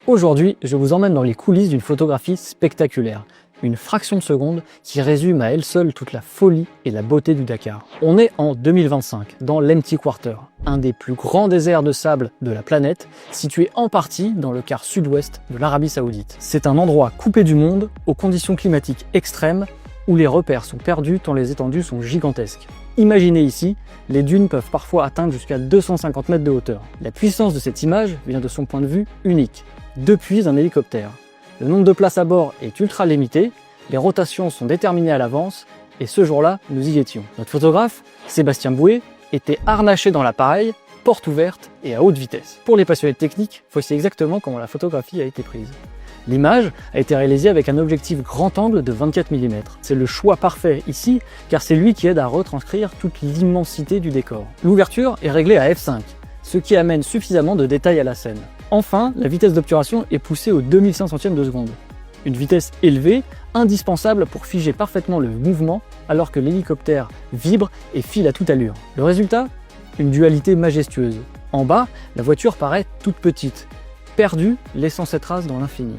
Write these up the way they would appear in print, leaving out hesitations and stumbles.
Aujourd'hui, je vous emmène dans les coulisses d'une photographie spectaculaire. Une fraction de seconde qui résume à elle seule toute la folie et la beauté du Dakar. On est en 2025, dans l'Empty Quarter, un des plus grands déserts de sable de la planète, situé en partie dans le quart sud-ouest de l'Arabie Saoudite. C'est un endroit coupé du monde, aux conditions climatiques extrêmes, où les repères sont perdus tant les étendues sont gigantesques. Imaginez ici, les dunes peuvent parfois atteindre jusqu'à 250 mètres de hauteur. La puissance de cette image vient de son point de vue unique, depuis un hélicoptère. Le nombre de places à bord est ultra limité, les rotations sont déterminées à l'avance, et ce jour-là, nous y étions. Notre photographe, Sébastien Bouet, était harnaché dans l'appareil, porte ouverte et à haute vitesse. Pour les passionnés de technique, voici exactement comment la photographie a été prise. L'image a été réalisée avec un objectif grand angle de 24 mm. C'est le choix parfait ici, car c'est lui qui aide à retranscrire toute l'immensité du décor. L'ouverture est réglée à f5, ce qui amène suffisamment de détails à la scène. Enfin, la vitesse d'obturation est poussée au 2500e de seconde. Une vitesse élevée, indispensable pour figer parfaitement le mouvement alors que l'hélicoptère vibre et file à toute allure. Le résultat ? Une dualité majestueuse. En bas, la voiture paraît toute petite, perdue, laissant ses traces dans l'infini.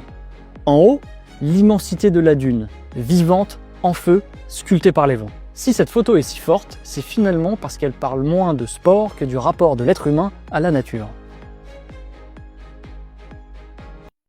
En haut, l'immensité de la dune, vivante, en feu, sculptée par les vents. Si cette photo est si forte, c'est finalement parce qu'elle parle moins de sport que du rapport de l'être humain à la nature.